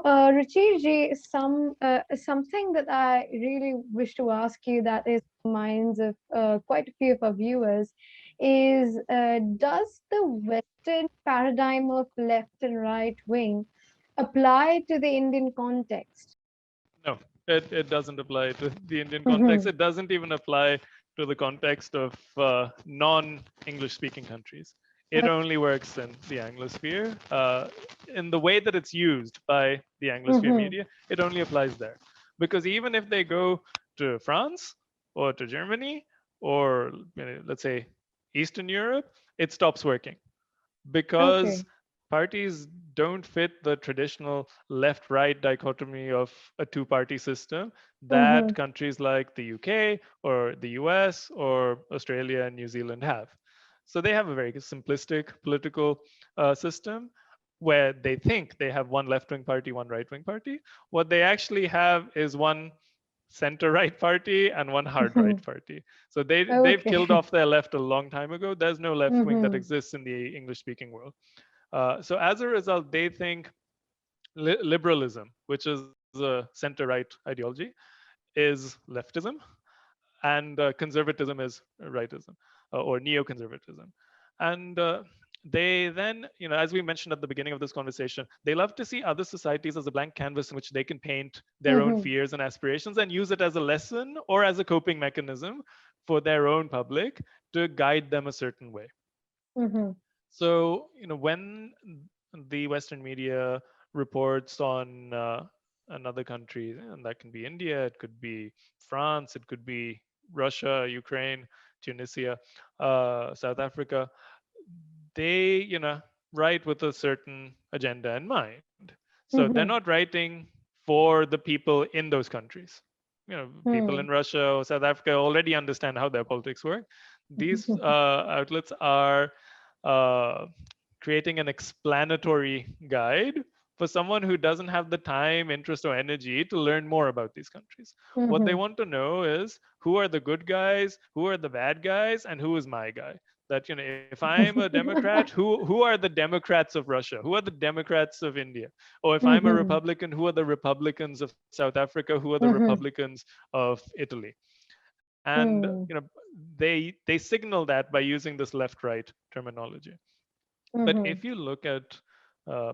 Ruchir ji, something that I really wish to ask you that is in the minds of quite a few of our viewers is, does the Western paradigm of left and right wing apply to the Indian context? No, it doesn't apply to the Indian context. Mm-hmm. It doesn't even apply to the context of non-English speaking countries. It only works in the Anglosphere. In the way that it's used by the Anglosphere Mm-hmm. media, it only applies there. Because even if they go to France or to Germany or let's say Eastern Europe, it stops working because Okay. parties don't fit the traditional left right dichotomy of a two party system that Mm-hmm. countries like the UK or the US or Australia and New Zealand have. So they have a very simplistic political system where they think they have one left wing party, one right wing party. What they actually have is one center right party and one hard right party. So they've killed Okay. off their left a long time ago. There's no left wing that Mm-hmm. exists in the English speaking world. So as a result, they think liberalism, which is a center right ideology, is leftism, and conservatism is rightism or neoconservatism. And they then, as we mentioned at the beginning of this conversation, they love to see other societies as a blank canvas in which they can paint their own Mm-hmm. fears and aspirations and use it as a lesson or as a coping mechanism for their own public to guide them a certain way. Mm-hmm. So, when the Western media reports on another country, and that can be India, it could be France, it could be Russia, Ukraine, Tunisia, South Africa, they, write with a certain agenda in mind. So they're not Mm-hmm. writing for the people in those countries. People in Russia or South Africa already understand how their politics work. These Mm-hmm. outlets are uh, creating an explanatory guide for someone who doesn't have the time, interest, or energy to learn more about these countries. What they Mm-hmm. want to know is who are the good guys, who are the bad guys, and who is my guy. That if I'm a Democrat, who are the Democrats of Russia? Who are the Democrats of India? Or if I'm a Mm-hmm. Republican, who are the Republicans of South Africa? Who are the Mm-hmm. Republicans of Italy? And Mm-hmm. they signal that by using this left-right terminology. But Mm-hmm. if you look at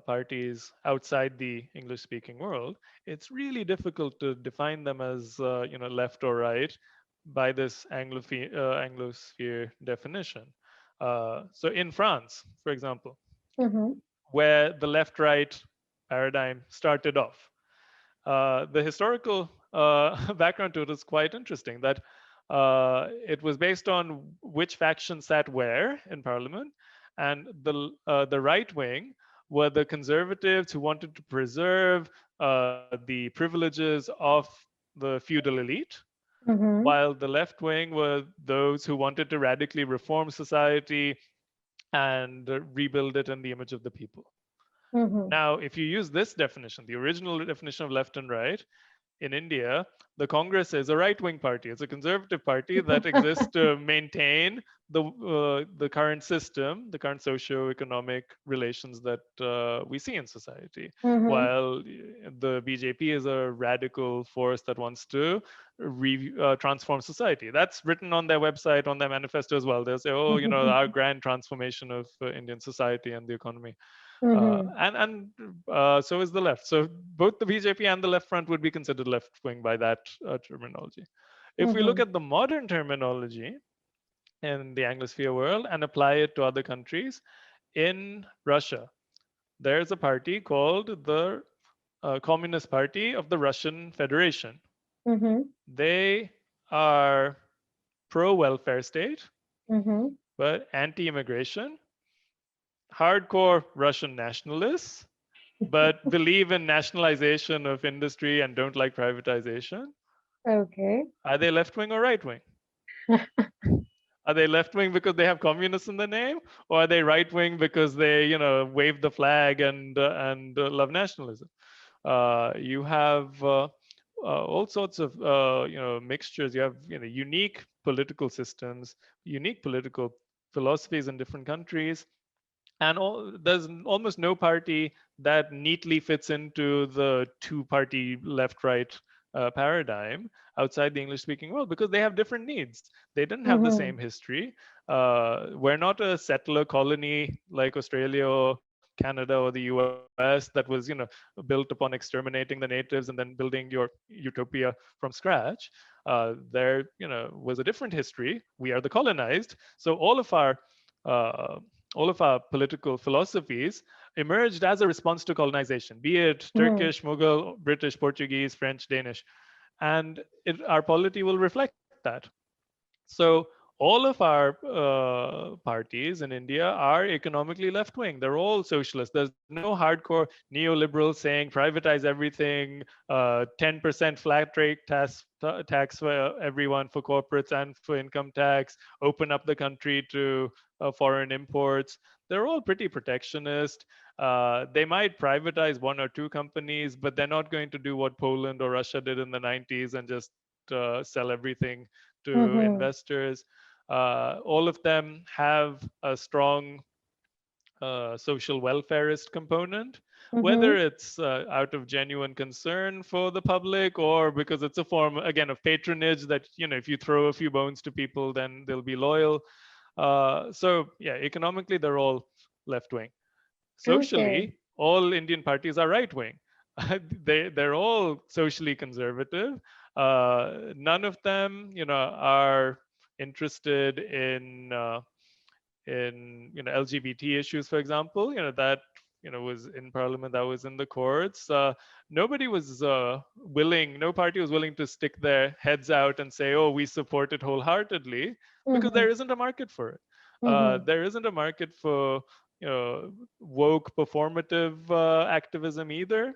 parties outside the English-speaking world, it's really difficult to define them as left or right by this Anglosphere definition. So in France, for example, Mm-hmm. where the left-right paradigm started off, the historical background to it is quite interesting. That it was based on which faction sat where in parliament, and the right wing were the conservatives who wanted to preserve the privileges of the feudal elite, Mm-hmm. while the left wing were those who wanted to radically reform society and rebuild it in the image of the people. Mm-hmm. Now, if you use this definition, the original definition of left and right, in India, the Congress is a right-wing party. It's a conservative party that exists to maintain the current system, the current socio-economic relations that we see in society. Mm-hmm. While the BJP is a radical force that wants to transform society. That's written on their website, on their manifesto as well. They'll say, "Oh, our grand transformation of Indian society and the economy." Mm-hmm. And so is the left. So both the BJP and the left front would be considered left wing by that terminology. If we look Mm-hmm. at the modern terminology in the Anglosphere world and apply it to other countries, in Russia, there's a party called the Communist Party of the Russian Federation. Mm-hmm. They are pro welfare state, Mm-hmm. but anti immigration, hardcore Russian nationalists, but believe in nationalization of industry and don't like privatization. Okay. Are they left wing or right wing? Are they left wing because they have communists in the name, or are they right wing because they, wave the flag and love nationalism? You have all sorts of mixtures. You have unique political systems, unique political philosophies in different countries, and there's almost no party that neatly fits into the two-party left-right paradigm outside the English-speaking world because they have different needs. They didn't have the Mhm. same history. We're not a settler colony like Australia or Canada or the US that was, built upon exterminating the natives and then building your utopia from scratch. There, was a different history. We are the colonized, so uh, all of our political philosophies emerged as a response to colonization, be it Mhm. Turkish, Mughal, British, Portuguese, French, Danish. And our polity will reflect that. So all of our parties in India are economically left wing. They're all socialist. There's no hardcore neoliberal saying privatize everything, 10% flat rate tax for everyone, for corporates and for income tax, open up the country to foreign imports. They're all pretty protectionist. They might privatize one or two companies, but they're not going to do what Poland or Russia did in the 90s and just sell everything to Mhm. investors. All of them have a strong social welfareist component, whether Mhm. it's out of genuine concern for the public or because it's a form, again, of patronage that, if you throw a few bones to people, then they'll be loyal. So, yeah, economically, they're all left wing. Okay. Socially, all Indian parties are right wing. They're all socially conservative. None of them, are interested in LGBT issues, for example. That was in parliament, that was in the courts. Nobody was willing. No party was willing to stick their heads out and say, "Oh, we support it wholeheartedly," because Mhm. there isn't a market for it. Mhm. There isn't a market for woke performative activism either,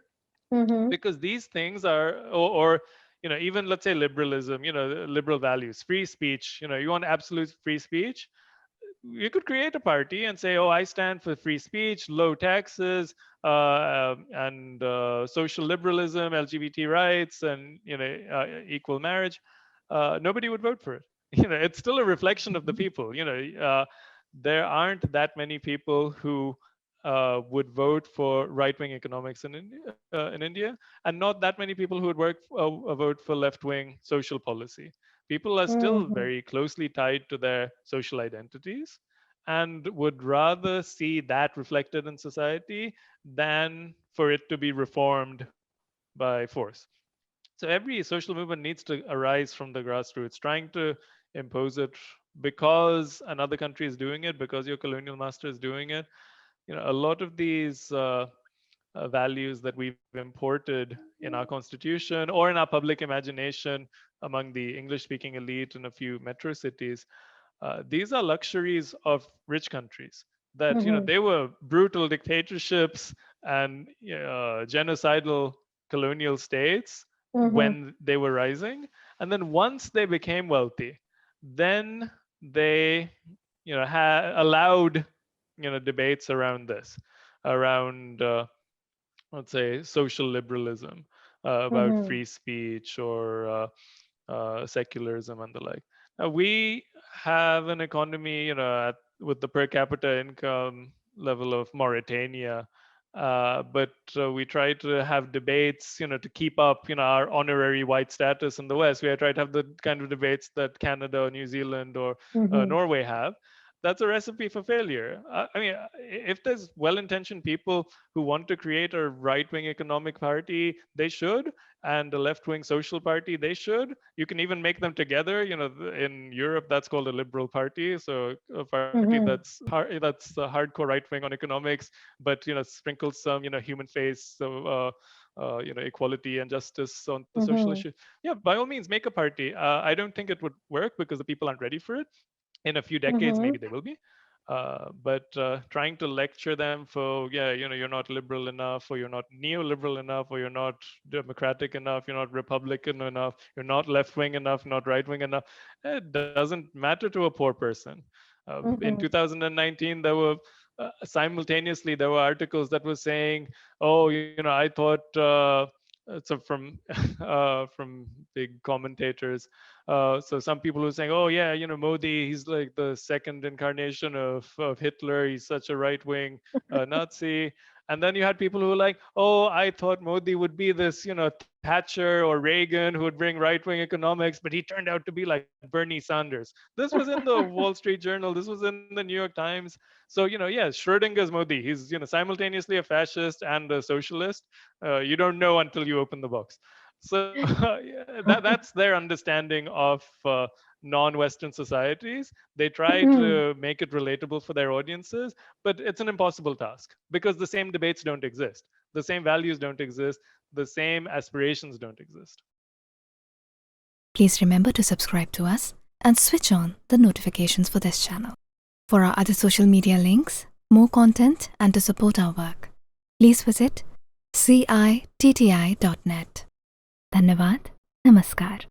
Mhm. because these things are, or even, let's say, liberalism, liberal values, free speech. You want absolute free speech, you could create a party and say, "Oh, I stand for free speech, low taxes, and social liberalism, LGBT rights, and equal marriage." Nobody would vote for it. It's still a reflection of the people. There aren't that many people who would vote for right-wing economics in India, and not that many people who would vote for left-wing social policy. People are still Mhm. very closely tied to their social identities and would rather see that reflected in society than for it to be reformed by force. So every social movement needs to arise from the grassroots. Trying to impose it because another country is doing it, because your colonial master is doing it. A lot of these values that we've imported in our constitution or in our public imagination among the English speaking elite in a few metro cities, these are luxuries of rich countries, that Mhm. they were brutal dictatorships and genocidal colonial states Mhm. when they were rising, and then once they became wealthy, then they allowed debates around this, around let's say social liberalism, about Mhm. free speech or secularism and the like. Now we have an economy, with the per capita income level of Mauritania, but we try to have debates, to keep up, our honorary white status in the West. We try to have the kind of debates that Canada or New Zealand or Mhm. Norway have. That's a recipe for failure. I mean, if there's well-intentioned people who want to create a right-wing economic party, they should, and a left-wing social party, they should. You can even make them together. In Europe, that's called a liberal party. So a party Mhm. that's hardcore right-wing on economics, but sprinkles some human face, so equality and justice on the social Mhm. issue. Yeah, by all means, make a party. I don't think it would work because the people aren't ready for it. In a few decades Mhm. maybe they will be, but trying to lecture them for, yeah, you're not liberal enough, or you're not neoliberal enough, or you're not democratic enough, you're not republican enough, you're not left wing enough, not right wing enough, it doesn't matter to a poor person. In Mhm. 2019 there were simultaneously there were articles that were saying, "Oh, I thought so from big commentators. So some people were saying, "Oh yeah, Modi, he's like the second incarnation of Hitler. He's such a right wing Nazi." And then you had people who were like, "Oh, I thought Modi would be this, Thatcher or Reagan who would bring right wing economics, but he turned out to be like Bernie Sanders." This was in the Wall Street Journal. This was in the New York Times. So yes, Schrodinger's Modi. He's simultaneously a fascist and a socialist. You don't know until you open the box. So yeah, that's their understanding of non-Western societies. They try Mm. to make it relatable for their audiences, but it's an impossible task because the same debates don't exist, the same values don't exist, the same aspirations don't exist. Please remember to subscribe to us and switch on the notifications for this channel. For our other social media links, more content, and to support our work, please visit citti.net. Dhanyavad. Namaskar.